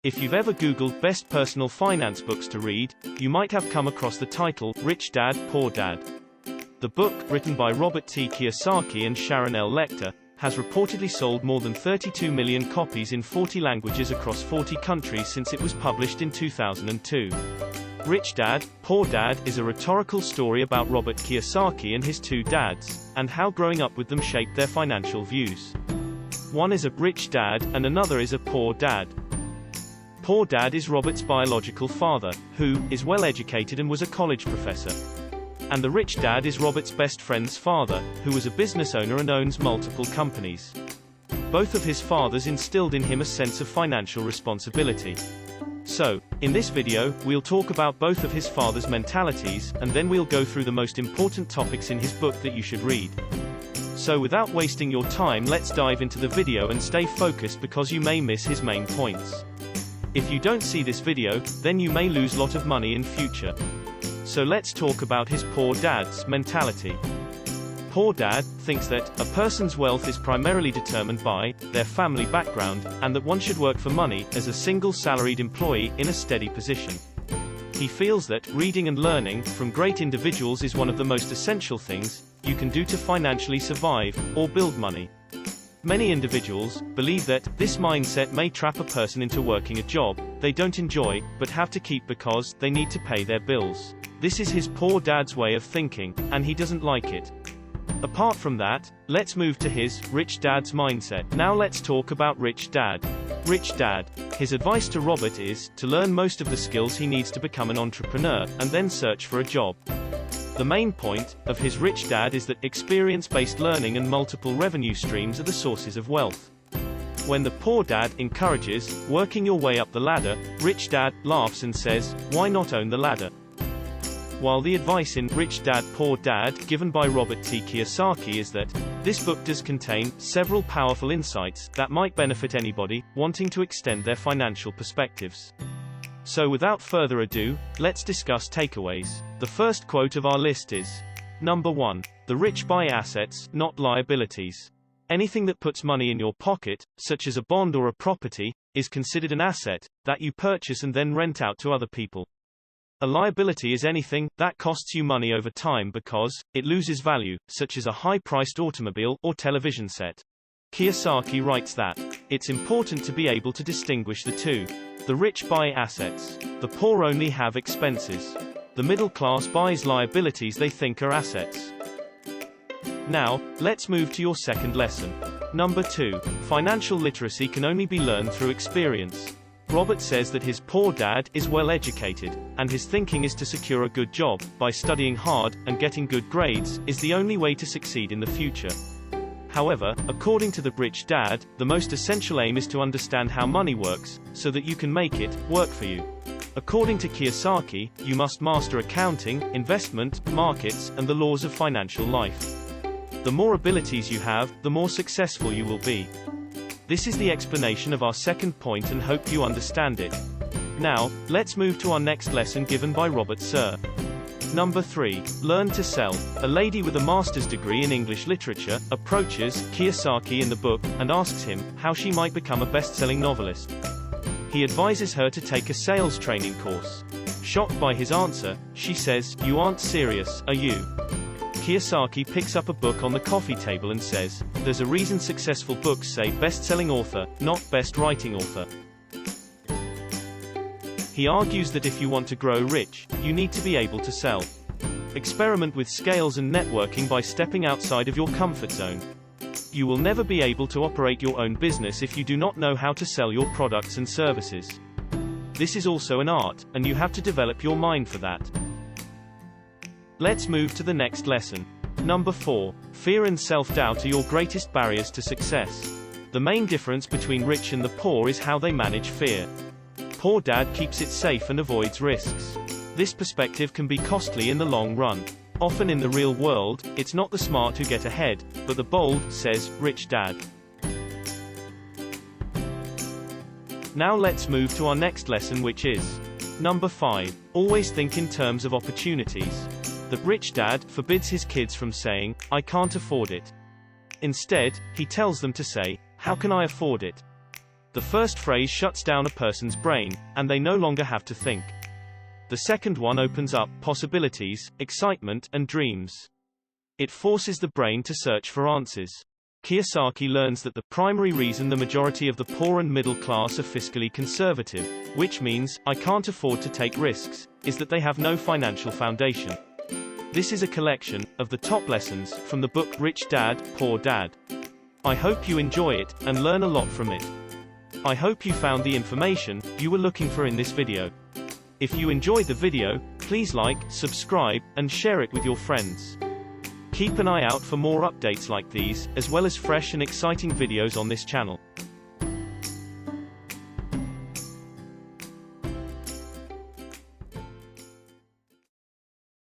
If you've ever Googled best personal finance books to read, you might have come across the title, Rich Dad, Poor Dad. The book, written by Robert Kiyosaki and Sharon L. Lechter, has reportedly sold more than 32 million copies in 40 languages across 40 countries since it was published in 2002. Rich Dad, Poor Dad is a rhetorical story about Robert Kiyosaki and his two dads, and how growing up with them shaped their financial views. One is a rich dad, and another is a poor dad. Poor Dad is Robert's biological father, who is well educated and was a college professor. And the rich dad is Robert's best friend's father, who was a business owner and owns multiple companies. Both of his fathers instilled in him a sense of financial responsibility. So, in this video, we'll talk about both of his father's mentalities, and then we'll go through the most important topics in his book that you should read. So without wasting your time, let's dive into the video and stay focused because you may miss his main points. If you don't see this video, then you may lose a lot of money in future. So let's talk about his poor dad's mentality. Poor Dad thinks that a person's wealth is primarily determined by their family background, and that one should work for money as a single salaried employee in a steady position. He feels that reading and learning from great individuals is one of the most essential things you can do to financially survive or build money. Many individuals believe that this mindset may trap a person into working a job they don't enjoy, but have to keep because they need to pay their bills. This is his poor dad's way of thinking, and he doesn't like it. Apart from that, let's move to his rich dad's mindset. Now let's talk about Rich Dad. Rich Dad. His advice to Robert is to learn most of the skills he needs to become an entrepreneur, and then search for a job. The main point of his rich dad is that experience-based learning and multiple revenue streams are the sources of wealth. When the poor dad encourages working your way up the ladder, Rich Dad laughs and says, "Why not own the ladder?" While the advice in Rich Dad, Poor Dad, given by Robert Kiyosaki is that this book does contain several powerful insights that might benefit anybody wanting to extend their financial perspectives. So without further ado, let's discuss takeaways. The first quote of our list is, Number 1. The rich buy assets, not liabilities. Anything that puts money in your pocket, such as a bond or a property, is considered an asset that you purchase and then rent out to other people. A liability is anything that costs you money over time because it loses value, such as a high-priced automobile or television set. Kiyosaki writes that it's important to be able to distinguish the two. The rich buy assets. The poor only have expenses. The middle class buys liabilities they think are assets. Now, let's move to your second lesson. Number 2. Financial literacy can only be learned through experience. Robert says that his poor dad is well educated, and his thinking is to secure a good job by studying hard and getting good grades is the only way to succeed in the future. However, according to the rich dad, the most essential aim is to understand how money works, so that you can make it work for you. According to Kiyosaki, you must master accounting, investment, markets, and the laws of financial life. The more abilities you have, the more successful you will be. This is the explanation of our second point and hope you understand it. Now, let's move to our next lesson given by Robert Sir. Number 3. Learn to sell. A lady with a master's degree in English literature approaches Kiyosaki in the book and asks him how she might become a best-selling novelist. He advises her to take a sales training course. Shocked by his answer, she says, "You aren't serious, are you?" Kiyosaki picks up a book on the coffee table and says, "There's a reason successful books say best-selling author, not best writing author." He argues that if you want to grow rich, you need to be able to sell. Experiment with scales and networking by stepping outside of your comfort zone. You will never be able to operate your own business if you do not know how to sell your products and services. This is also an art, and you have to develop your mind for that. Let's move to the next lesson. Number 4. Fear and self-doubt are your greatest barriers to success. The main difference between rich and the poor is how they manage fear. Poor dad keeps it safe and avoids risks. This perspective can be costly in the long run. Often in the real world, it's not the smart who get ahead, but the bold, says Rich Dad. Now let's move to our next lesson, which is Number 5. Always think in terms of opportunities. The rich dad forbids his kids from saying, "I can't afford it." Instead, he tells them to say, "How can I afford it?" The first phrase shuts down a person's brain, and they no longer have to think. The second one opens up possibilities, excitement, and dreams. It forces the brain to search for answers. Kiyosaki learns that the primary reason the majority of the poor and middle class are fiscally conservative, which means, I can't afford to take risks, is that they have no financial foundation. This is a collection of the top lessons from the book Rich Dad, Poor Dad. I hope you enjoy it, and learn a lot from it. I hope you found the information you were looking for in this video. If you enjoyed the video, please like, subscribe, and share it with your friends. Keep an eye out for more updates like these, as well as fresh and exciting videos on this channel.